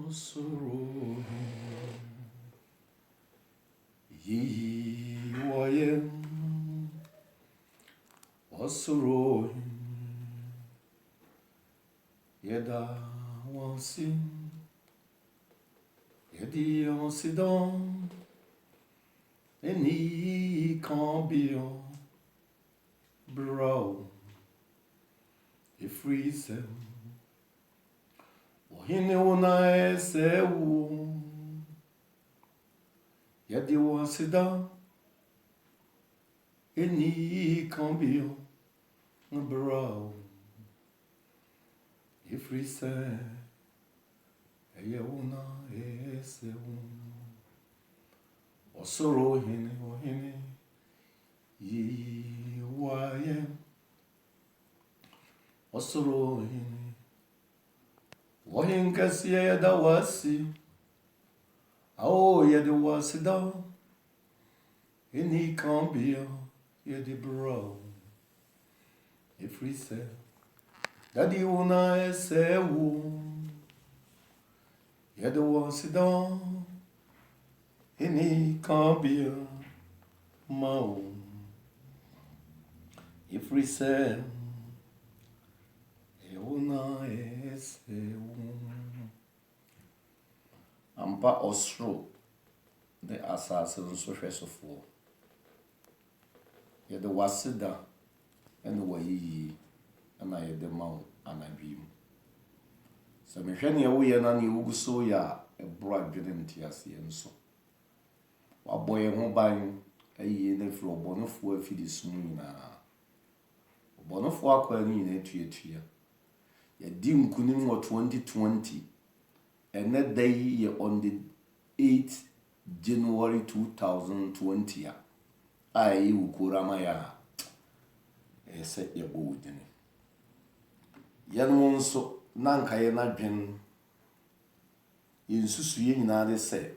Osoro Yiwayen Osoro Yeda Wansin Yedi Onsidon Eni Cambion Bro Ifrisem Ohine una esewu Yedi Onsidon Eni Cambion Bro Ifrisem Eyeuna esewu Osoro ohine Yiwaye Osoro ohine Wahin kasiye yada wasi Ao yedi wasida Ini kambia yedi bro Ifrise Dadi una esewu Yedi wasida Ini kambia Mao Ifrise Euna esewu Ampa osro de asase nso hwesofo Yede wasida ene wayiyi ana yede mawo anadwim Se mehwe ne wo ye na ne wuguso ya ebro adwene ntiase nso waboye ho ban ayi ne fro bonofo afidi sum nyina bonofo akwa ni na etuetua ya di nkunim wo 2020 and that day on the 8th January 2020 ya ayi ukurama ya ese ya bodini yanu nso nanka ye na dwen yinsusu ye nyina de se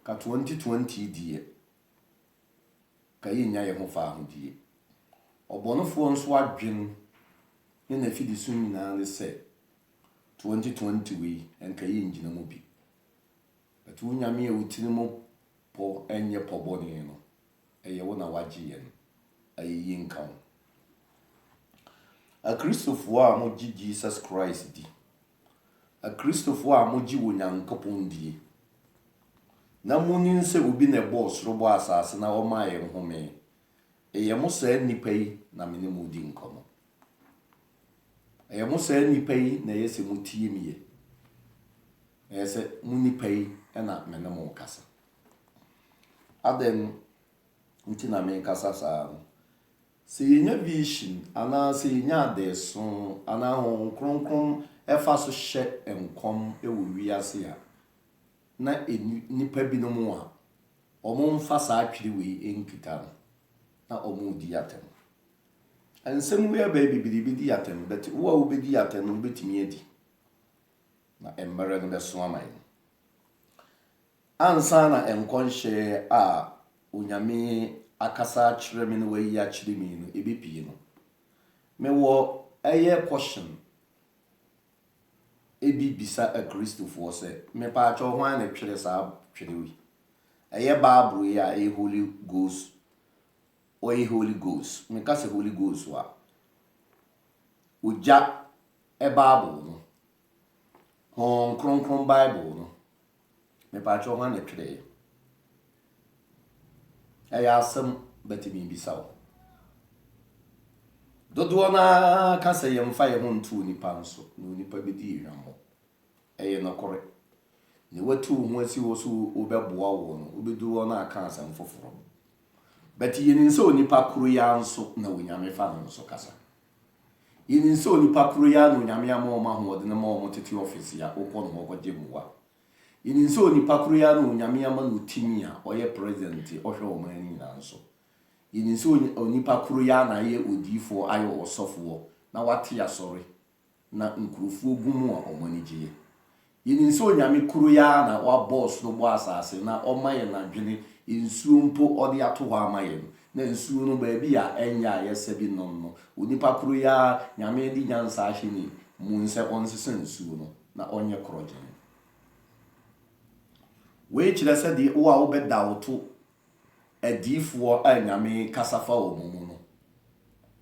ka 2020 die ka yinya ye ho fa ho die obonofo nso adwen ne na fidi su nyina de se 2020 we enka yinjina mu bi but wunyame e wutini mo po enye poboni no eye wo na waje ye no ayi nkan a Christopher a mo ji Jesus Christ di a Christopher a mo ji wonyankopon di na muni nse obi na boss robo asase na o ma ye nhome eye mo sa nipa yi na mene mo di nkomo eye mo sa nipa yi na yese mo tie miye ese mo nipa yi na mene mo kasa adem ntina me kasa sa se yenya vision ana se yenya adeso ana ho kronkron efa so hye enkom ewo wiase ya na nipa bi no mo a omo mfa sa atwiri we enkita na omo di atem ansem we ba bibiri di atem but wo be di atem no betimi adi na emmere no beso aman ansa na enkonhye a onyame akasa kyerɛ me no wayi akyerɛ me no ebepie no me wo eye question ebi bisa a Christopher se me pa acho ho an twere sa twere wi eye Bible ya e Holy Ghost o e Holy Ghost me ka se Holy Ghost wa uja e Bible no hon kronkron Bible no me pa acho ho an twere aya asem betimi bisa wo dodo na ka se yemfa ye ho ntu nipa nso no nipa bi di hwamo eye no kore ne watu ho asi wo so obeboa wo no obedu na aka asem foforo beti yin nso nipa kuru ya nso na wonyame fa no nso kasa yin nso nipa kuru ya no nyame ama ma ho de na ma o tete office ya okọ no ogoje muwa yin nso nipa kuru ya no nyame ama no timi a oye president ohwe o mani na nso yin nso nipa kuru ya na ye odifo ayo osofo na wate ya sori na nkurufu ogumu a omanije yin nso nyame kuru ya na wa boss no bo asase na omaye na dwene insuo mpo odi ato ho amaye na nsuo no ba bi a enya yesebi no onipa kuru ya nyame di nyansa ahini mu nse onsese nsuo no na onye kroje we kyerɛ sɛ de wo a wobɛda wo to adiifoɔ a nyame kasa fa wɔ mu no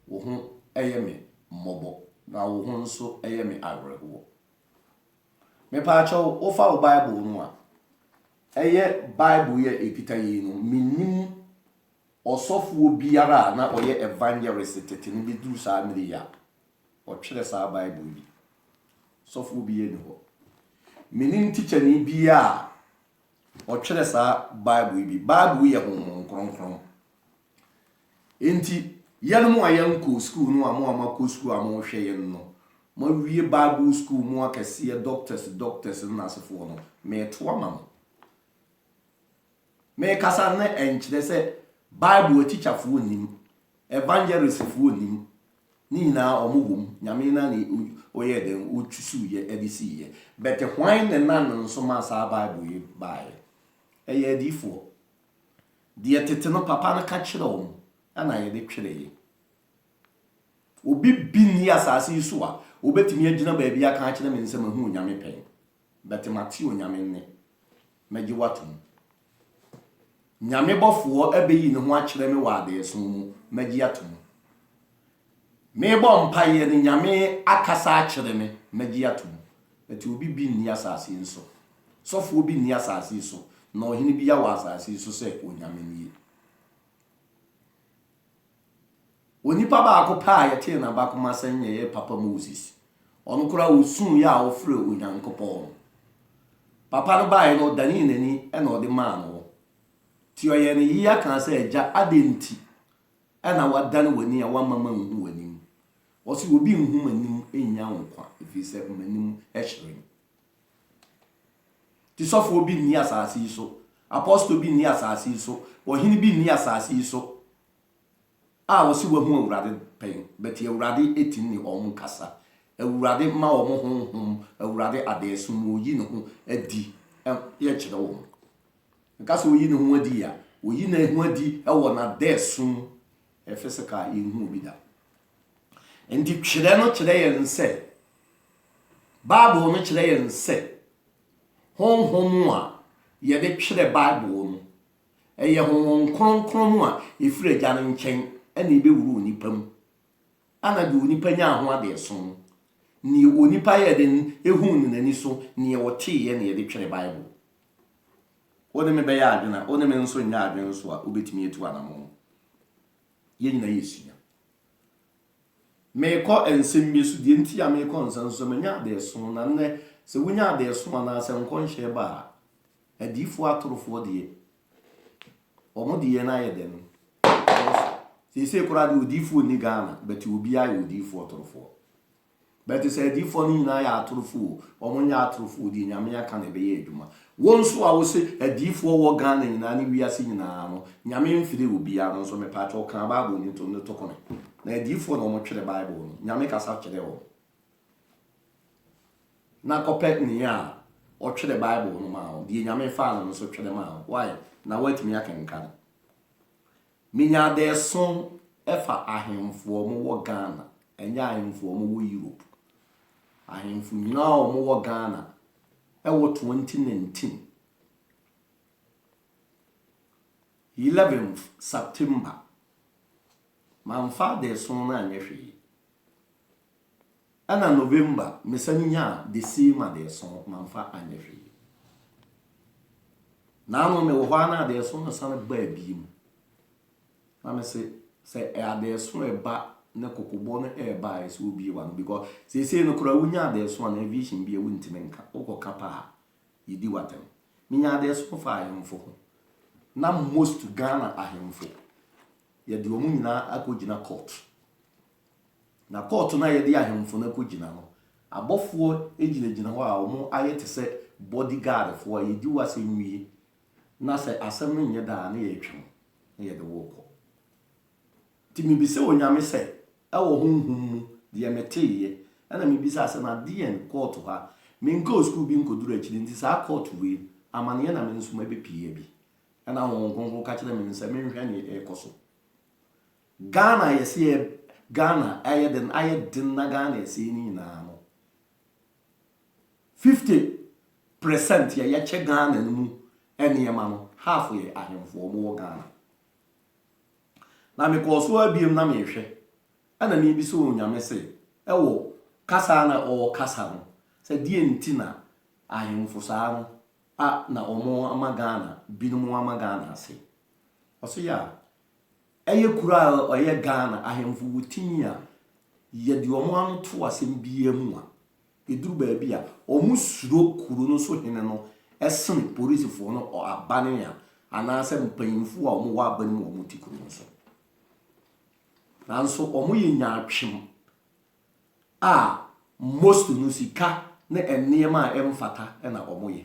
wo ho ɛyɛ me mmɔbɔ na wo ho nso ɛyɛ me awerɛhoɔ. Mepaakyɛw wofa wo Bible no a ɛyɛ Bible yɛ ekita yi no menim ɔsɔfoɔ biara a na ɔyɛ evangelist tete no bi duru saa mmere ya ɔtwerɛ saa Bible bi. Sɔfoɔ bi yɛ ne hɔ. Menim teacher ni biara ɔtwerɛ saa Bible bi. Bible yɛ honhom kronkron. Enti yɛn mu a yɛnkɔ school no a mo amakɔ school a mo hwɛ yɛn no mo wie Bible school mo akɛseɛ doctors na asefoɔ no me to ama mo. Me kasa na enkyerɛ sɛ Bible teacher fo nim, evangelist fo nim, ni nyinaa ɔmo wom. Nyame na ne oyɛ den otwusu yɛ edisi yɛ. But hwan ne nan nso ma saa Bible yi bae. Ɛyɛ adifoɔ. Deɛ tete no papa no ka kyerɛ ɔmo ana yɛ de twere yi. Obi bi ni asase so a obetumi agyina baabi aka kyerɛ me nsɛm ahu nyame pɛn. But mate onyame nne. Magye watom. Nyame bɔfoɔ ɛbɛyi ne ho akyerɛ me wɔ adeɛso mu magye atom. Me bɔ mpaeɛ ne nyame akasa akyerɛ me magye atom. But obi bi ni asase nso. Sɔfoɔ bi ni asase so na ɔhene bi ya wɔ asase so sɛ onyame nie. Onipa baako pa yɛte na baako masan yɛ Papa Moses. Ɔno kora osun ya ofre Onyankopɔn. Papa no bae no dani nani ɛna ɔde maa no. Ti ɔyɛ ne yi aka sɛ agya adenti ɛna wadane wani a wamama nhu wani. Ɔsi obi nhu manim enya nkwa efi sɛ manim ɛhyerɛn. Ti sɔfo bi ni asase yi so, apostle bi ni asase yi so, ɔhene bi ni asase yi so. A wɔsi wahu awurade pɛn, but awurade etim ni ɔmo kasa. Awurade ma ɔmo honhom, awurade adeɛso mu oyi ne ho adi yɛ kyerɛ wɔn. Nka sɛ oyi ne ho adi ya, oyi ne ho adi ɛwɔ na deɛso physical yehu obi da. Enti kyerɛ no kyerɛ yɛn sɛ Bible no kyerɛ yɛn sɛ honhom a yɛde twere Bible no ɛyɛ honhom kronkron a efiri agya no nkyɛn ɛna ebewuru onipa mu. Ana de onipa nya ho adeɛso no ni onipa yɛ de ehu ne nani so ne wɔte yɛ ne yɛde twere Bible. Wode me bɛyɛ adwena, wode me nso nya adwena so a obetumi etu anamo. Yɛ nyina yɛsua. Mekɔ ensem bi so de nti ya mekɔ nsan so menya adeɛso na nnɛ sɛ wonya adeɛso na sɛ nkɔnhyɛ ba a adifo atorofo de ɔmo de yɛ na yɛ den. Sɛ kora de odifo ni Ghana, but obi ayɛ odifo atorofo. But sɛ adifo ni nyina yɛ atorofo, ɔmo nya atorofo de nyame aka na bɛyɛ adwuma. Wɔn so a wo se adifo wɔ Ghana nyina ne wiase nyina no, nyame mfiri obi a no so me pa kyɛ ɔka Bible ni to ne tokone. Na adifo na ɔmo twere Bible no, nyame kasa kyerɛ wɔ. Na kɔpɛ ne a ɔtwere Bible no ma wo, de nyame fa no so twere ma wo. Why? Na watimi akenkan. Minya adeɛso ɛfa ahemfo mo wɔ Ghana, ɛnyɛ ahemfo mo wɔ Europe. Ahemfo nyina mo wɔ Ghana ɛwɔ 2019 11th September manfa adeɛso na anyɛ hwee. Ana November mesanya the same adeɛso manfa anyɛ hwee. Na no me wɔ hɔ na adeɛso no san ba abiem. Na me say adeɛso eba na kokobɔ no eba ese obi wa no because say no kura wunya adeɛso na vision bi e wuntime nka okoka pa yidi watem. Minya adeɛso fa ahemfo ho. Na most Ghana ahemfo ye de omu nyina akogina court. Na court na ye de ahemfo na akogina no abɔfoɔ egina hɔ a omu ayɛ te sɛ bodyguard fo a yedi wase nwie. Na sɛ asɛm no nyɛ da na ye twem na ye de wokɔ. Ti mi bi se onyame sɛ ɛwɔ honhom mu de meteye ana mi bi se asɛ na de en court ha me nko school bi nkoduru akiri nti sa court we amane na me nso ma be pie bi ana wɔn konko ka kyerɛ me nse me hwɛ ne ekoso. Ghana yɛse Ghana ayɛ den na Ghana yɛse ni nyinaa no 50% yɛkyɛ Ghana no mu nneɛma no half yɛ ahemfo ɔmo wɔ Ghana. Na mekɔɔ so abiem na mehwɛ ɛna mebi sɛ onyame sɛ ɛwɔ kasa na ɔwɔ kasa no sɛ deɛ nti na ahemfo saa no na ɔmo ama Ghana binom ama Ghana ase. Ɔso ya ɛyɛ kura a ɔyɛ Ghana ahemfo wotimi a yɛde ɔmo ano to asɛm biara mu a eduru baabi a ɔmo suro kuro no so hene no ɛsen polisifoɔ no abane a anaasɛ mpanyinfo a ɔmo wɔ abane mu ɔmo ti kuro no so. Nanso ɔmo yɛ nyaatwem a most no sika na nneɛma a ɛmfata na ɔmo yɛ.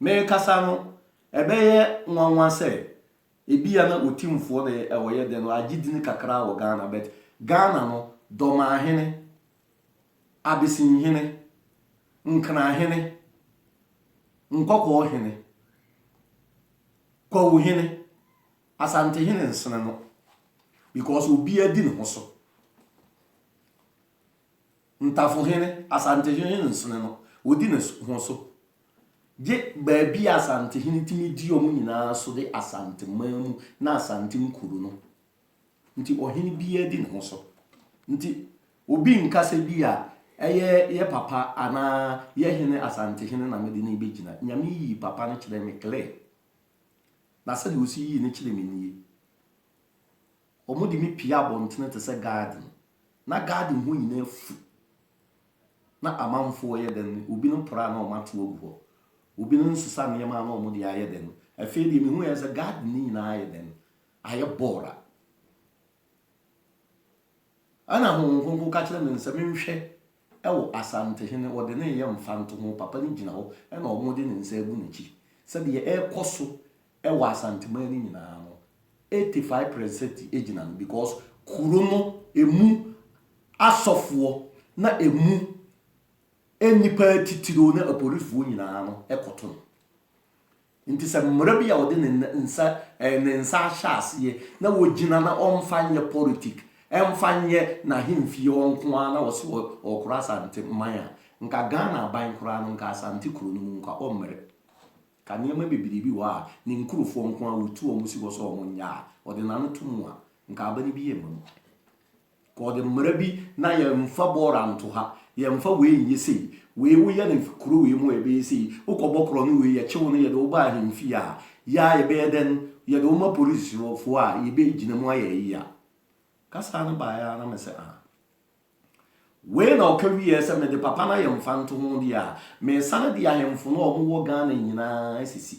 Me kasa no ɛbɛyɛ nwanwa sɛ ebia na otimfoɔ na ɛwɔyɛ de no agyedini kakra wɔ Ghana, but Ghana no dɔmahene, abesinhene, nkanahene, nkɔkɔɔhene, kwawuhene, asantehene nsene no because obiara di ne ho so. Ntafohene, asantehene nsene no odi ne ho so. Je baabi asantehene timi di ɔmo nyinaa so de asanteman mu na asante nkuru no. Nti ɔhene biara di ne ho so. Nti obi nkasa bi a ɛyɛ papa ana yɛ hene asantehene na mede ne bɛgyina. Nyame yi papa no kyerɛ me clear. Na sɛ de osi yi ne kyerɛ me nie. Ɔmo de me pia abɔntene te sɛ garden. Na garden ho nyinaa fu. Na amanfoɔ yɛ den obi no pra na ɔmo ato agu hɔ. Obi no nsesa nneɛma na ɔmo de ayɛ den. Afei de me hu yɛ sɛ garden ni nyinaa ayɛ den. Ayɛ bɔɔra. Ana honhom ka kyerɛ me nsɛ menhwɛ ɛwɔ asantehene wɔde ne yɛ mfanto ho papa ne gyina hɔ ɛna ɔmo de ne nsa agu n'akyi. Sɛ deɛ ɛkɔ so ɛwɔ asanteman ni nyinaa no 85% gyina no because kuro no emu asɔfoɔ na emu nipa titiro na apolifoɔ nyinaa no ɛkɔto no. Nti sɛ mmara bi a wɔde ne nsa ahyɛ aseɛ na wɔgyina na ɔmfa nyɛ politic ɛmfa nyɛ na hemfie ɔnko a na wɔse ɔkora asante man a nka Ghana aban koraa no nka asante kuro no mu nka ɔmmere. Ka nneɛma bebree bi wɔ a ne nkurofoɔ nko a wɔtu ɔmo si hɔ sɛ ɔmo nyɛ a ɔde n'ano to mu a nka abane bi yɛ mu. Ka ɔde mmara bi na yɛmfa bɔɔra nto ha yɛmfa wei nyɛ sei wei woyɛ ne kuro wei mu ɛbɛyɛ sei wokɔbɔ korɔ no wei yɛkyew no yɛde woba ahemfie a yɛa yɛbɛyɛ den yɛde woma polisifoɔ a yɛbɛgyina mu ayɛ yi a kasa no baeɛ na mɛsɛ wei na ɔka wie sɛ mede papa na yɛmfa nto ho deɛ a mesane de ahemfo no ɔmo wɔ Ghana nyinaa sisi.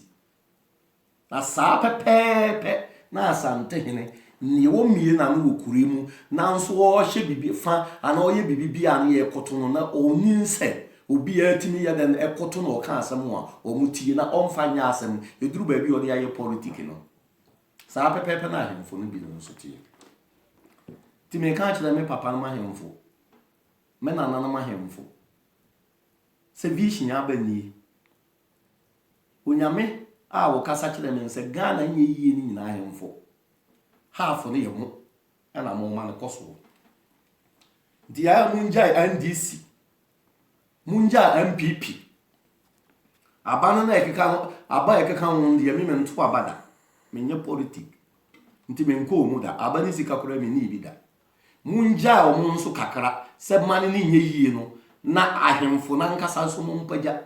Na saa pɛpɛɛpɛ na asantehene ne wɔ mmie na no wɔ kure mu nanso ɔhyɛ bibi fa ana ɔyɛ bibi bia ne yɛkoto no na ɔnyin sɛ obiara timi yɛ den ɛkoto no ɔka asɛm a ɔmo tie na ɔmfa nyɛ asɛm eduru baabi ɔde ayɛ politic no. Saa pɛpɛɛpɛ na ahemfo no bi no nso tie. Ti me ka kyerɛ me papa no ahemfo me nana no ahemfo sɛ vision aba nie onyame a wɔkasa kyerɛ me sɛ Ghana nyɛ yie ni nyinaa ahemfo half no yɛ mo ɛna mo ma no kɔso. Dia munjai NDC munjai MPP abana na ekeka no aba ekeka ho de me mento abada menye politic nti me nko mu da aba ni sika kora me ni bi da munjai o mo nso kakra sɛ mane ne nyɛ yie no na ahemfo na nkasa so mo mpagya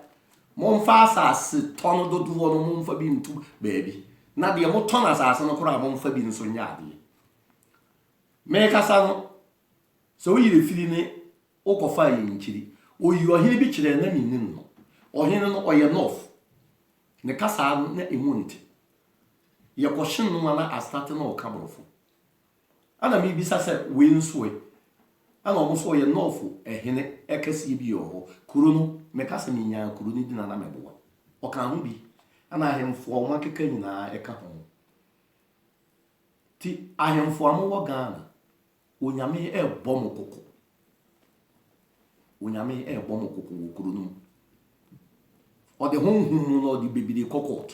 mo mfa asase tono dodoɔ no mo mfa bi ntu baabi na de mo ton asase no kora mo mfa bi nso nya ade me kasa no so oyire firi ne okofa yi nkyiri oyi ɔhene bi kyerɛ na minnim no ɔhene no ɔyɛ north ne kasa na emunti ye kɔhyen no na astate na ɔkabrofo ana me bisa sɛ we nso e ana ɔmo so ɔyɛ north ɛhene ɛkɛse bi ɔhɔ kuro no me kasa me nya kuro ni dina na meboa ɔka ho bi ana ahemfo ɔmo akeka nyinaa ɛka ho ti ahemfo amo wɔ Ghana onyame ɛbɔ mo koko onyame ɛbɔ mo koko wɔ kuro no ɔde honhum no ɔde bebide kokot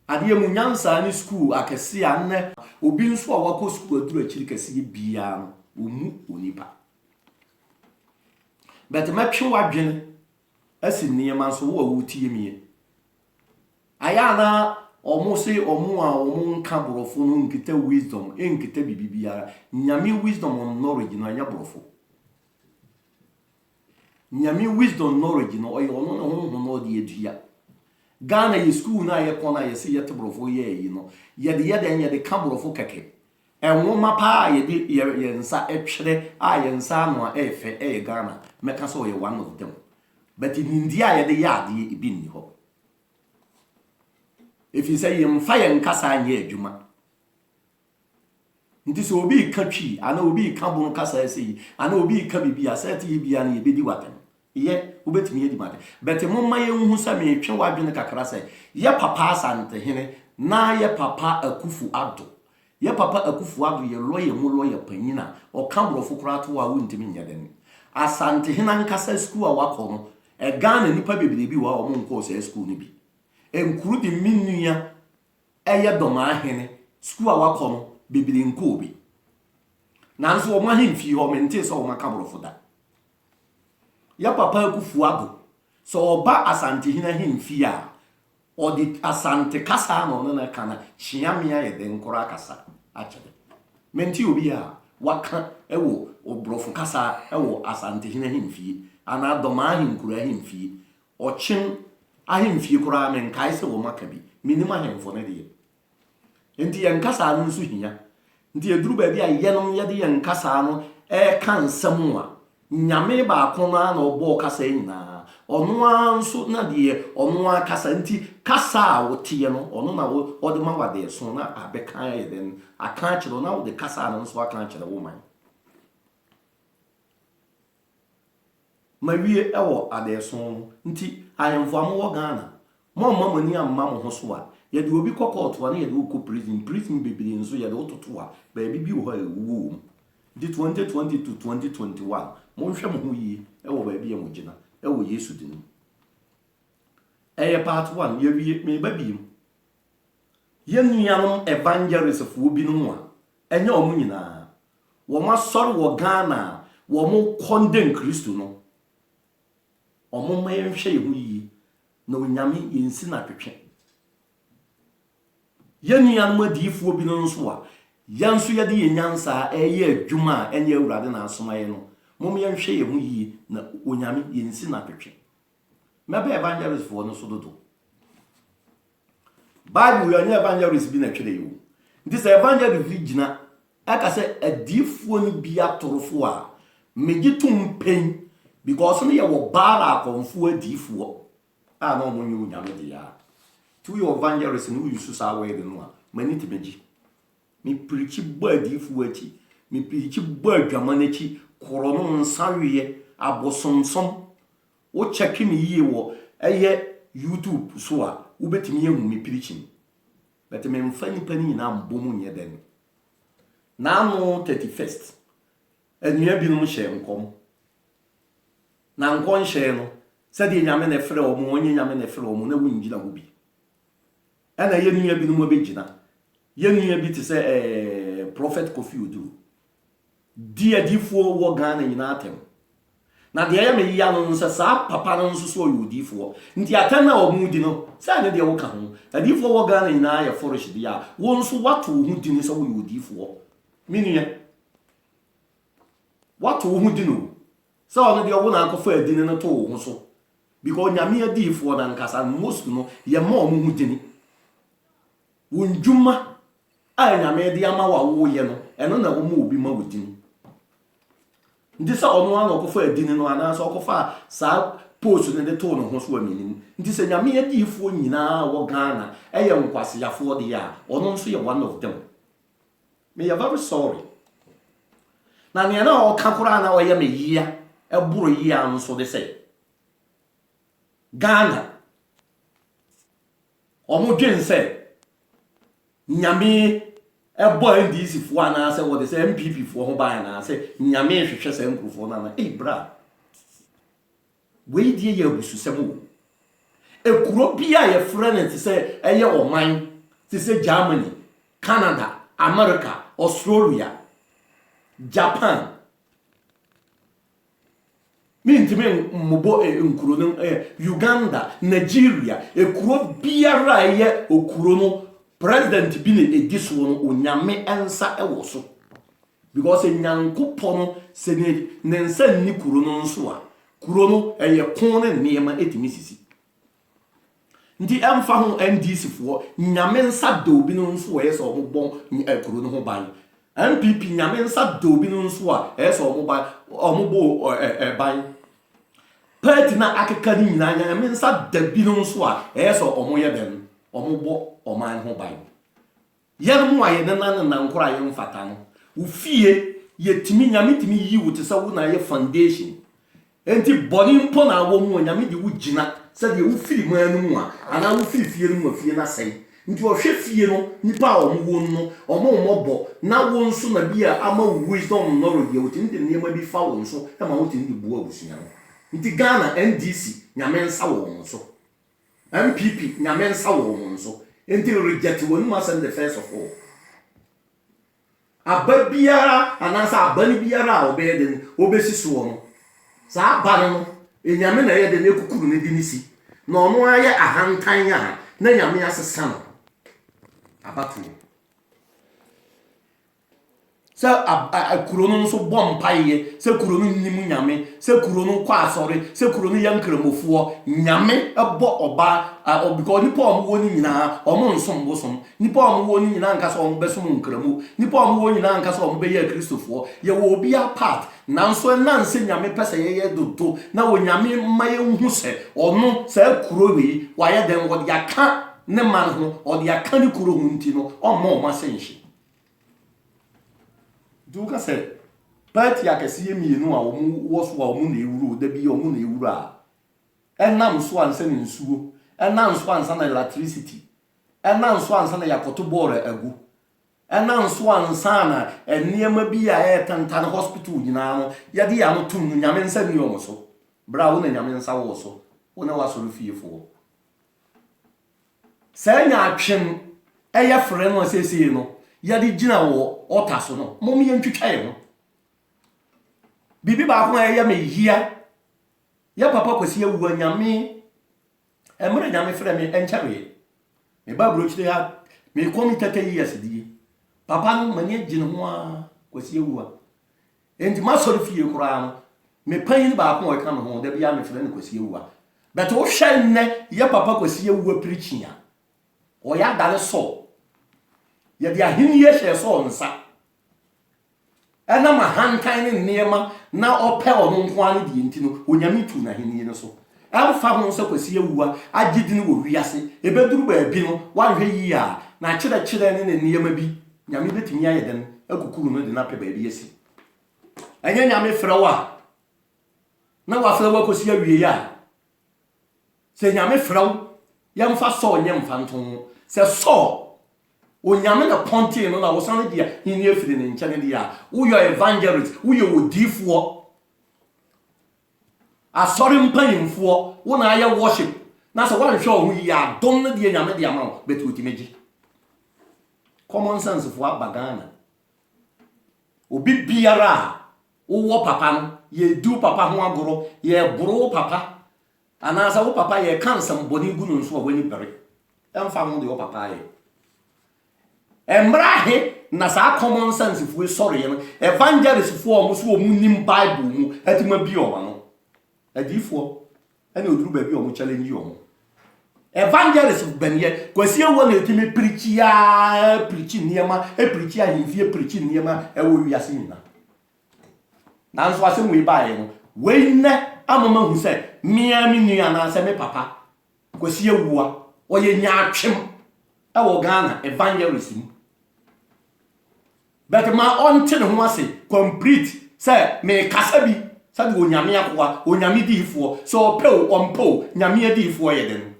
ade mu nyansa ne school akɛse anne obi nso a wakɔ school aduru akyiri kɛse bia no omu onipa bet matwe wadwene asi nneɛma nso wo a wotie mie ayana omo se omo a omo nka borofo no nkita wisdom nkita bibibia nyame wisdom on knowledge no anya borofo nyame wisdom knowledge no oyo no ho no de edua Ghana ye school na ye kona ye se yete borofo ye yi no ye de ka borofo keke enwoma pa ye nsa etwere a ye nsa no a efe e Ghana meka so ye one of them but in India ye de yade e bi ni ho if you say you fire nkasa anye adwuma nti so obi ka twi ana obi ka bon kasa ese ana obi ka bibia sete yi bia na ye bedi watem ye obetimi ye di mate but momma ye hu sa me twe wadwene kakra say ye papa asante hene na ye papa akufu ado ye papa akufu ado ye lawyer mu lawyer panyina o ka brofo kura to wa wontimi nyeden asante hene nkasa school a wakọ no e Ghana nipa bebere bi wa o mo nko se school ni bi enkuru di minua eye doma ahene school a wakọ no bebere nko obi nanso o ma hemfi ho mente so o maka brofo da ya papa akufu ado so oba asante hina hemfi a odi asante kasa no na kana chiamia ye de nkoro akasa achede menti obi a waka ewo obrofo kasa ewo asante hina hemfi ana doma ahenkuru hemfi ochin ahemfie kura men kai se wo maka bi minim ahemfo ne de enti ye nkasa no nso hia enti eduru ba bi a yenom ye de ye nkasa no e kan nsam a nyame ba akona na obo kasa nyina ono anso na de ono akasa enti kasa a wotie no ono na wo de ma wade so na abeka ye den aka kire na wo de kasa no nso aka kire wo man mawie ewo adeso nti ayemfo amwo Ghana mo ni amma mo ho so a ye de obi kokot wa na ye de ko prison bebiri nso ye de ototo a ba bibi wo ha ewu di 2020 to 2021 mo nhwe mo ho yi ewo ba bi ye mo gina ewo Yesu dinu part 1 ye wie me ba bi ye nuanom evangelist fo bi no a enye o mu nyina wo ma sori wo Ghana wo mo condemn Kristo no omo ma yenhwe ye hu yi na onyame yensi na twetwe ye nuanom adiifo bi no nso a yanso ye de yenyansa eye adwuma enye awurade na asomaye no mom yenhwe ye hu yi na onyame yensi na twetwe mebe evangelist fo no so dodo Bible yo nya evangelist bi na twere yo ndi se evangelist vi gina aka se adiifo ni bi atorofo a megitum pen because me ye wo bara konfu adiifo a na omo nyu nyame de ya to your evangelist no yusu sa we de no a mani te meji me preach bo adiifo achi me preach bo adwaman achi koro no nsawie abosonsom wo check me yie wo eye YouTube so a wo betimi ehu me preaching but me mfani pani na mbomu nye den na no 31st enua bi no hye nkom na nkon hye no se de nyame na frɛ o mo onye nyame na frɛ o mo na wonjina ho bi ana ye nua bi no mo begina ye nua bi te se prophet Kofi Oduro dia difo wo Ghana nyina atem na de ya me ya no nse sa papa no nso so yodifo nti atana o mu di no sa ne de wo ka ho adifo wo Ghana nyina ya forish dia wo nso wato hu di no so wo yodifo minua wato hu di no so ono de wo na akofo adi no to wo so because nyame adifo na nkasa most no ye ma o mu hu di ni wonjuma a nyame de ama wa wo ye no eno na wo mu obi ma wodi ni ndi sa ono an okofo adini no ana so okofa sa post ne de to no ho so aminim ndi se nyame adifo nyina wo Ghana eye nkwase yafo de ya ono nso ye one of them me you very sorry na ne na o kakura na wo ye me yia eburo yia nso de se Ghana omo dwen se nyame ebo NDC fo ana se wo de se MPP fo ho ba na se nyame hwehwe se nkrufo na bra we die ye abusu se mo ekuro bia ye friend se eye oman se Germany, Canada, America, Australia, Japan mintimi mmobo nkuro no Uganda, Nigeria, ekuro biara ye okuro no president bi ne ediso no onyame ensa ewoso because Nyankopon se ne nsa ni kuro no nso a kuro no kon ne niema etimi sisi ndi emfa ho NDC fo nyame nsa do bi no nso ye so obon kuro no ho ban MPP nyame nsa do bi no nso a so omobo ban party na akeka ni nyina nyame nsa da bi no nso a so omoye dem omobo oman ho ban yɛn mu a yɛn na nkora yɛn mfata no ufie yɛtimi nyame timi yi wo te sɛ wo na yɛ foundation enti bɔne mpo na wo mu nyame de wo gina sɛ de wo firi man no mu a ana wo firi fie no mu fie na sɛn nti wo hwɛ fie no nipa a ɔmo wo no ɔmo mmɔbɔ na wo nso na bi a ama wisdom knowledge wo timi de nneɛma bi fa wo nso e ma wo timi de buo abusua no nti Ghana NDC nyame nsa wo wo nso MPP nyame nsa wo wo nso until reject one must send the first of all. Ababiara anasa abani biara obey den obesi so no. Sa abane no enyame na ye de na ekukuru ne dinisi. Na ono aye ahantan a na nyame asesa no. Abatu. Se kuro no nso bom paye, se kuro no nim nyame, se kuro no kwa asori, se kuro no yankremofuo, nyame ebo oba because nipa omo ni nyina omo nsom bosom, nipa omo ni nyina nka so omo besom nkramu, nipa omo nyina nka so omo be ye kristofo, ye wo obi apart, nanso na nse nyame pese ye dodo, na wo nyame maye hu se ono se kuro wi wa ye den wo dia ka ne man ho, o dia ka ni kuro hu nti no, omo ma senshi. Duka se party akese mienu a omu wo so a omu na ewuru da bi omu na ewuru a enam so ansa ne nsuo enam so ansa na electricity enam so ansa na yakoto bore agu enam so ansa na eniema bi a tantan hospital nyina no ye de ya no tum no nyame nsa ni omo so bra wo na nyame nsa wo so wo na wasoro fiefo sa nya atwem eye frɛ no asese no yadi gina wo otaso no mom ye ntwitwae no bibi ba ko ya me hia ya papa kwasi awu anyame emre nyame frɛ me enchawe me ba bro chire ha me komi tata years die papa no manye gine ho a kwasi awu a enti ma sori fie kura no me pan ba ko e ka me ho da bia me frɛ ne kwasi awu a but wo hwɛ nne ya papa kwasi awu preaching a o ya dale so ya dia hiniye hye so nsa ena ma hankan ne niema na ope ono nko ane die ntino onyame tu na hiniye no so amfa ho so kwasi awua agidini wo wiase ebeduru ba bi no wanhwe yi a na kire ne niema bi nyame betimi aye den akukuru no de na pe ba bi esi enya nyame frewa na wa frewa kwasi awie ya se nyame frew yamfa so nyemfa nton se so onyame na ponte no na wo san dia hini afiri ne nkyane dia wo yo evangelist wo yo odifo asori mpanyimfo wo na aye worship na so wan hwe o hu ya don na dia nyame dia ma betu otimeji common sense fo abagana obi biara wo papa no ye du papa ho agoro ye bro papa anasa wo papa ye kansam boni gunu nso wani bere emfa ho de wo papa ye emrahe na sa common sense fu sorry no evangelist fu o muso o munim bible mu atima bi o no adifo ene oduru ba bi o mu challenge o mu evangelist benye kwasi ewo na etimi preach niema preach ahimfie preach niema ewo wiase nyina nanso asem we bae no we nne amama hu se mia mi nua na se me papa kwasi ewo a oye nya atwem ewo Ghana evangelist mu but ma onte ne ho ase complete say me kasa bi sabi onyame akwa onyame difo so pe ompo nyame difo ye den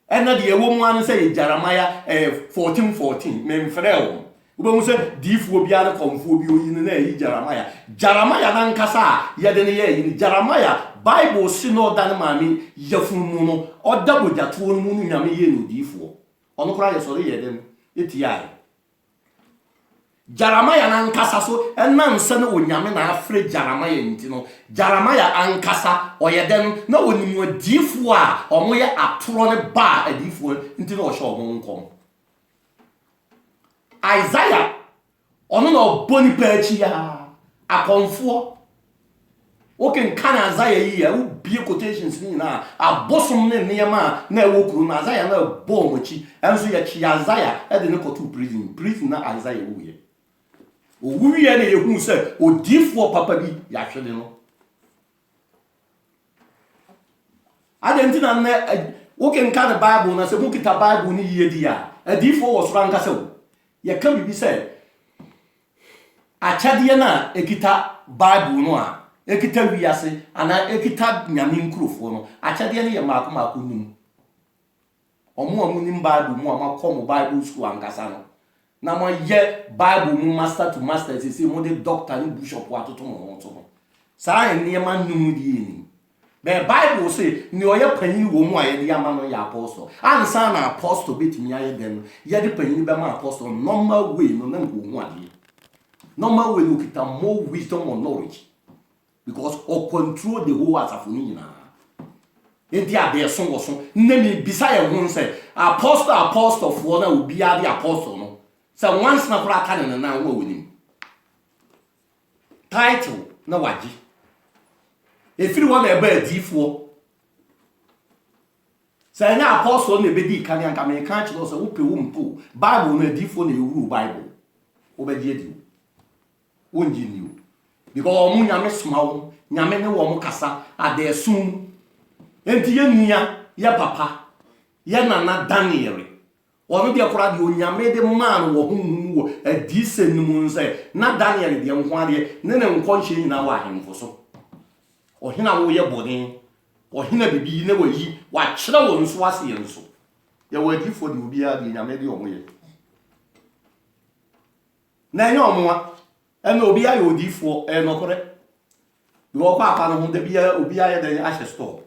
ena de ewo mu an say Jeremiah 14:14 me mfrɛ wo wo mu say difo bia ne komfo bi oyin na yi Jeremiah na nkasa ye den ye yi Jeremiah Bible si no dan mami yafunu no odabo jatuo no mu nyame ye no difo ono kra ye so ye den etiai Jeremiah nankasa so enanse na onyame na afre Jeremiah ntino Jeremiah ankasa oyeden na onimu adifo a omoye atoro ne ba adifo ntino o hye omo nkom. Isaiah ono na oboni pa achi ya akonfo oken kan Isaiah yi ya ubie quotations ni na abosom ne niema na ewokuru na Isaiah na bo mochi enso ya chi Isaiah e de ne kotu prison na Isaiah wuye owuye na yehu se odifo papa bi ya hwede no adentina na oken kan the Bible na se mu kita Bible ni yedi ya adifo wo soro anka se wo ye ka bibi se achade na ekita Bible no a ekita wiase ana ekita nyame nkrofo no achade ne ye maako nim omo nim Bible mu amakom Bible school ankasa no na mo ye Bible mu master to master say mo de doctor ni bishop wa toto mo to no saa ne ma num die ni be Bible say ni oye panyin wo mu aye de ama no ya apostle ansa na apostle betimi aye den ye de panyin be ma apostle normal way no na nko hu ade normal way look at more wisdom or knowledge because or control the whole asafuni na enti ade so wo so nemi bisa ye hu say apostle for na obi ade apostle no say once na kura kan na wo woni title na waji efiri wo na ebe adifo say na apostle na be di kan yanka me kan chi say wo pe wo mpo Bible na adifo na ewuru Bible obeji edi wonji niu because omu nyame smawo nyame ne wo mu kasa adesum enti ye nua ye papa ye nana Daniel ono de akora de onyame de man wo hunhun wo adise num nse na Daniel de nko ade ne nkonhye nyina wa ahemfo so ohina wo ye boden ohina bibi ne wayi wa kyerɛ wo nso ase ye nso ye wadifo de obi a de nyame de omo ye na enye omo ena obi aye odifo enokore wo kwa apa no ho de bia obi aye de ahye store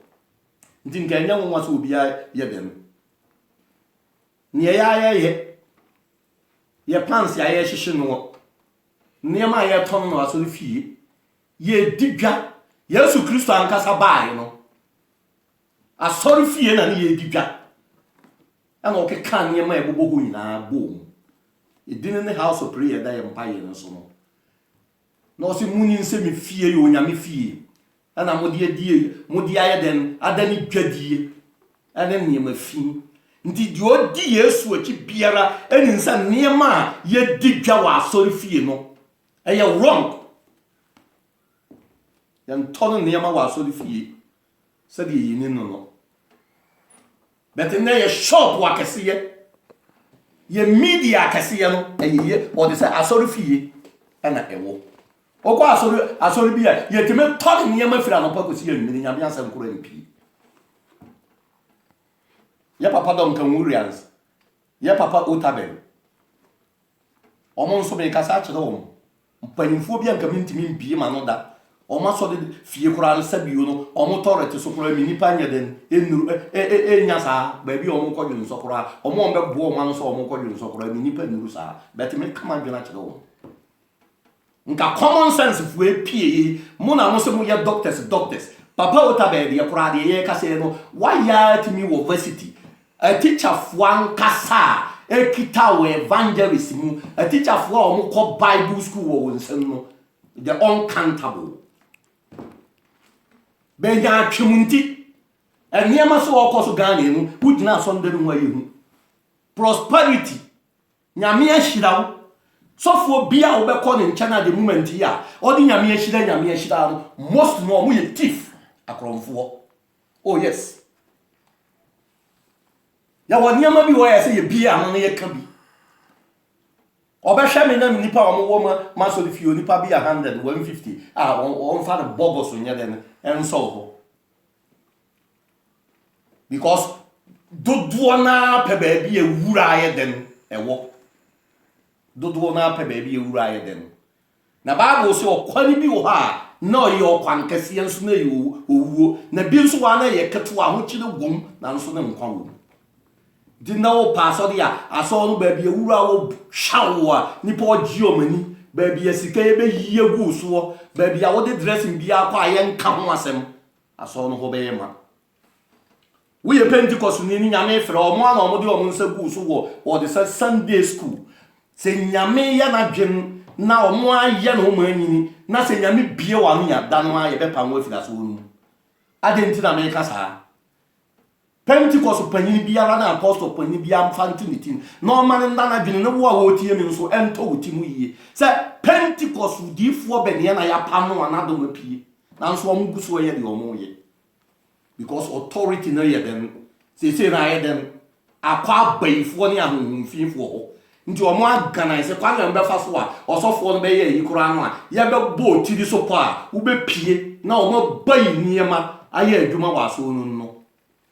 ndi nka enye nwa so obi aye ye dem ne ya ye plans ya ye hyehye no ne ma ye ton no aso fie ye digwa Yesu Kristo ankasa bae no asori fie na ne ye digwa ana o ke kan ne ma e bobo ho nyina bom edin ne house of prayer da ye mpa ye no so no no si muni nse me fie yo nyame fie ana modi aye den adani dwadie ana ne ma fi nti di odi Yesu achi biara eni nsa niema ye digwa wa asori fie no eye wrong yan tono niema wa asori fie se di yini no but na ye shop wa kesiye ye media kesiye no eye o de se asori fie ana ewo okwa asori bia ye teme tono niema fira no pa ko si ye nyame nyame asem koro npi ya papa dom kan Urians ya papa Otabel omo nso be kasa kire wo mpanimfo bia nka mintimi mbie ma no da omo so de fie kura no sabio no omo torete so kura mi nipa nya den enuru enya sa ba bi omo kwadwu nso kura omo be bo omo no so omo kwadwu nso kura mi nipa nuru sa bet me kama dwena kire wo nka common sense fu epie mo na mo se mo ya doctors papa Otabel ya kura de ye kase no why ya timi wo varsity a teacher fwan kasa ekita we evangelist mu a teacher fwa omo ko Bible school wo nsem no the uncountable benya atwemunti eniema so okoso Ghana nu wudina so ndenu wa yehu prosperity nyame ahirawo sofo bia wo be call in China the moment here odi nyame ahira no most no mo ye thief akromfo oh yes ya woniama bi wo ya se ye bia no ye ka bi obehwe me na nipa wo ma so the fio nipa bia 100 150 on fa the bobos nya den enso ho because dodo na pe ba bi ewura ye den ewo dodo na pe ba bi ewura ye den na Bible say okwani bi wo ha na ye okwan kase enso na ye owuo na bi nso wa na ye keto a ho kire gum na nso na nkwa wo di na wo pa so dia aso no ba bia wura wo shawo a nipa ogi omani ba bia sika ye be yiye gu so ba bia wo de dressing bia kwa ye nka ho asem aso no ho be yema we ye Pentecost ni nyame frɛ omo ana omo de omo nsa gu so wo de Sunday school se nyame ya na dwen na omo aye na omo anyini na se nyame bie wa no nya da no aye be pa mo afira so onu adenti na me kasa Pentecost panyin biara na apostle panyin bia mfantu nitin no man nda na dwene ne wo a wo tie mi nso ento wo timu yie se Pentecost difo be ne na ya pamo anado mapie na nso omo guso ye de omo ye because authority na ye dem se na ye dem akwa baifo ne ahunfifo ho nti omo organize kwa na mbe fa so a osofo no be ye yi kura no a ye be bo tiri so pa wo be pie na omo bai niema aye adwuma wa so no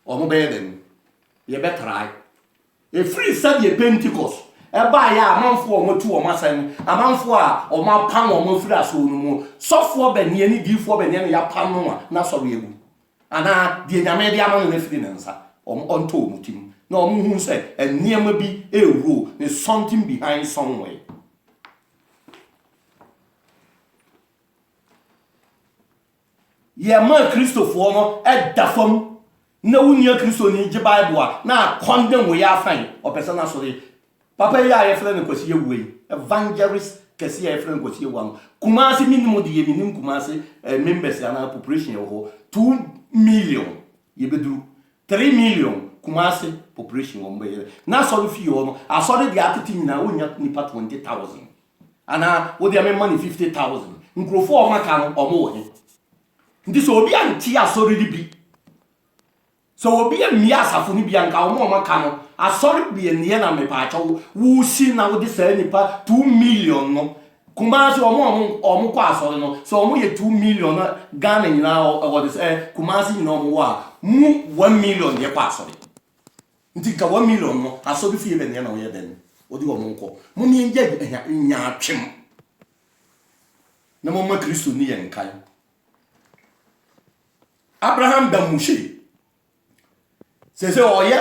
omo be dem ye be try e free said Pentecost e ba ya amanfo omo tu omo asan amanfo a omo apam omo free aso no mu sofo be ne ni difo be ne ya pam no a na so egu ana die nyame de amano na free ne nsa omo onto omo tim na omo hu se eniema bi ewo ne something behind somewhere ye ma Christopher no e dafam na wunia Kristo ni je Bible a na condemn we ya fan o person na so papa ya ye frɛ ne kwasi ewuei evangelist kesi ya frɛ ne kwasi ewu Kumasi minimum de ye minim Kumasi members ya na population ye ho 2 million ye beduru 3 million Kumasi population wo mbe na so fi yo no asori de atiti nyina wonya nipa 20,000 ana wo de money 50,000 nkrofo o maka no o mo wo he ndi so obi anti asori di bi so obi amia asafo ni bia nka omo maka no asori bia ne na me pa acho wo si na wo de sa nipa 2 million no Kumasi omo kwa asori no so omo ye 2 million na Ghana nyina o de say Kumasi nyina omo wa mu 1 million ye kwa asori nti ka 1 million no asori fie be ne na o ye den odi omo nko mu mi nje nya atwem na mo ma Kristo ni ye nkan Abraham da Moshe se oye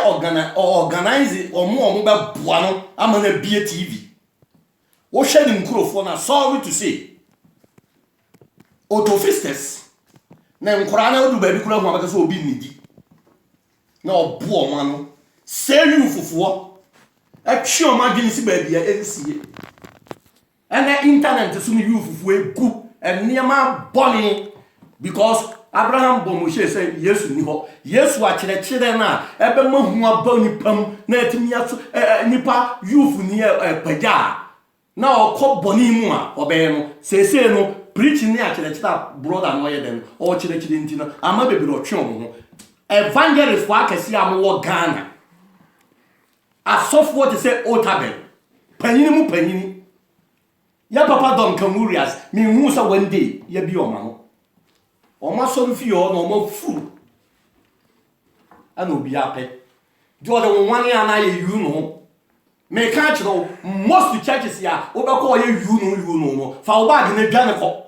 organize omo ba bua no amana bie TV wo hwe ni nkurofo na sorry to say autofistes na nkora na odu ba bi kura ho abaka so obi nidi na obu omo no say you fofo atwi omo agini si ba bia ensie ene internet so ni you fofo egu eniema boni because Abraham bo Moshe say Yesu ni ho Yesu a kire na ebe mahu aba nipam na etimi aso nipa youth ni paja na okoboni mu a obe no sese no preaching ni a kire brother no ye den o kire nti no ama bebiro otwe omo ho evangelist for akesi am wo Ghana asofo te say Otabel panyini ya papa Don Camurias mi hu sa one day ya bi o ma no Oma so fi yo no mo fu ana obi ape do the one ana ye you no me ka chiro most churches ya obekọ ye you no fa oba de na dwane ko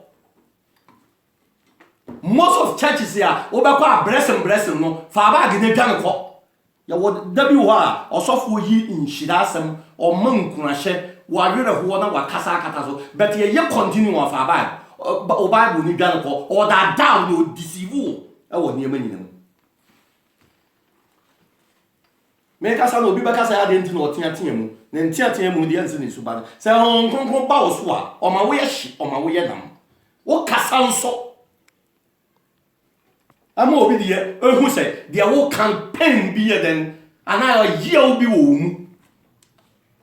most of churches ya obekọ blessing no fa ba de na dwane ko ya wo dabi wo a osofo yi nhira asem o mankunahye wa werɛ ho na wa kasa akata so but ye continue wa fa ba o Bible ni dwane ko or that down no deceive e wo niam nyinam me kasa no obi ba kasa ya de nti no oteatea mu na nteatea mu de anse ne suba se honkronkron ba wo so a o ma wo ye hye o ma wo ye dam wo kasa nso ama obi de ehu se de wo campaign bi ye den ana ye obi wo mu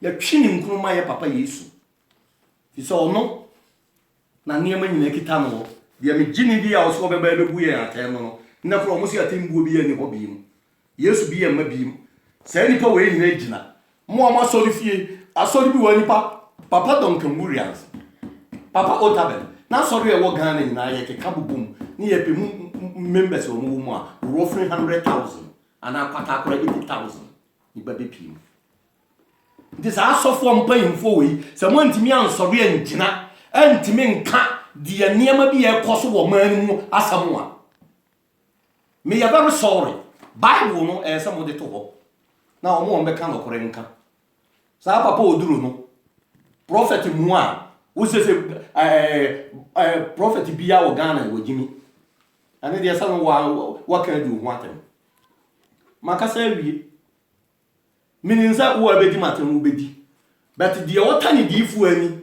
ya twini nkroma ye papa Yesu fi so no na niema nyina kita no de me gini di a wo so beba bebu ye atem no na kro mo si atembuo bi ye ni ho bi mu Yesu bi ye ma bi mu se nipa we nyina gina mo amasori fie asori bi wa nipa papa Don Camurias papa Otabel na sori e wo Ghana nyina ye keka bubum ni ye pe members o mu a roughly 100,000 ana kwata akora 80,000 ni ba be pi ndi sa asofo mpanyimfo we se mo ntimi ansori angina antimi nka de niema bi ye koso wo man mu asam a me ya very sorry Bible no e se mo de to ho na omo mbeka no kore nka sa papa oduru no prophet mu a wo se prophet bia wo Ghana wo jimi ane de sa no wa kan di ho atem makasa wie mininza wo abedi matem wo bedi but de wotani di fu ani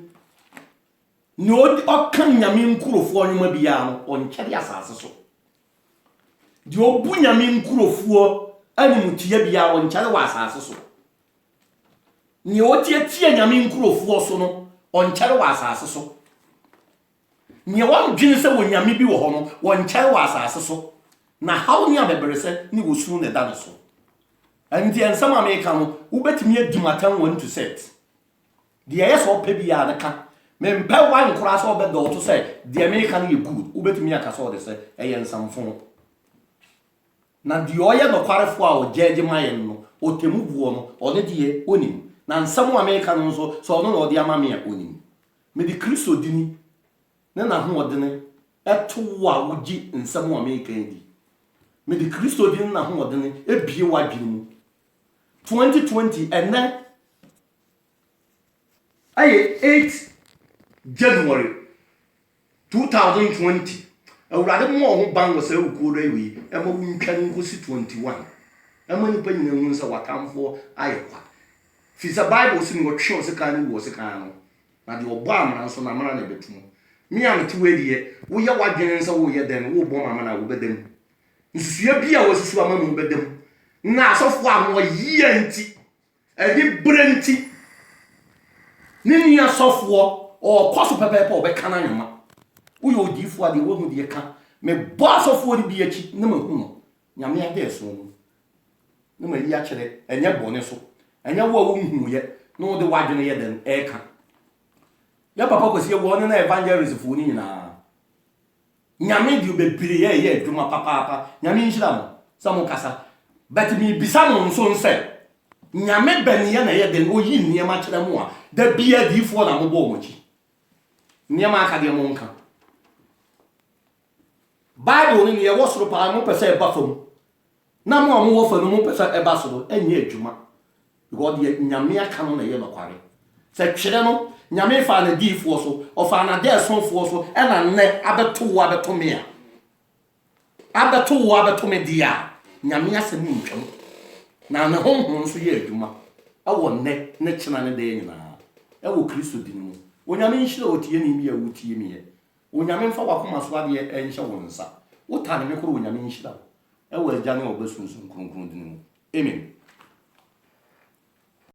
no okan nyame nkurofo onwuma bia no onkyere asase so de obu nyame nkurofo animutie bia onkyere wa asase so ni otie nyame nkurofo so no onkyere wa asase so ni wondwene se wo nyame bi wo ho no onkyere wa asase so na hawo ni abebere se ni wo suru ne da so andi ensam America no ubetimi adimatan 1 to set de yeso pa bia na ka mempe wan kura so be do to say the American you good ubetimi aka so de say ensamfo na de oye no kwarefo a o jeje mayen no otemu buo no one de onim na nsam American so so no no de amame a onim me de Kristo dini na ho odene eto wa wogi nsam American di me de Kristo dini na ho odene ebie wadwene mu 2020 ene aye 8 January 2020 awurade mo ho ban wo se ukuro ewi e mo wuntwan nkosi 21 e mo nipa nyina hu se watamfo ayekwa fi the Bible sin go twe se kan ni wo se kan no na de obo amana so na amana na betum mi am ti wedie wo ye wadwen se wo ye den wo bo mama na wo bedem nsusua bia wo susu ama mo bedem na asofo am wo yie nti e di brenti ni asofo o kwaso pepepe obeka na nyama uyo odifu ade wo hu de ka me boss of wo bi achi na mahu no nyame ade so no na ma yi a kire enye bone so enye wo wo hu ye no de wadwene ye den e ka ya papa ko sie wo na evangelist fu ni nyina nyame di obebire ye adwuma papa nyame nhira mo samo kasa but mi bisa mo nso nse nyame ben ye na ye den o yi niema kire mo a da bia di fu na mo bo mo chi niema aka de mo nka Bible ni ye wosoro pa mo pese e ba fam na mo wo fa no mo pese e ba soro enye adwuma because ye nyame aka no na ye no kware se twere no nyame fa na di fu so o fa na de so fu so e na ne abeto me a abeto me dia nyame ase ni ntwam na ne honhon so ye adwuma e wo ne kyena ne de nyina e wo Kristo di no onyame nhire otie ni bi a wotie mi ye onyame mfa wakoma so ade enhye wonsa wotane me koro onyame nhira e wo agya ne obesunsun kronkron dinu amen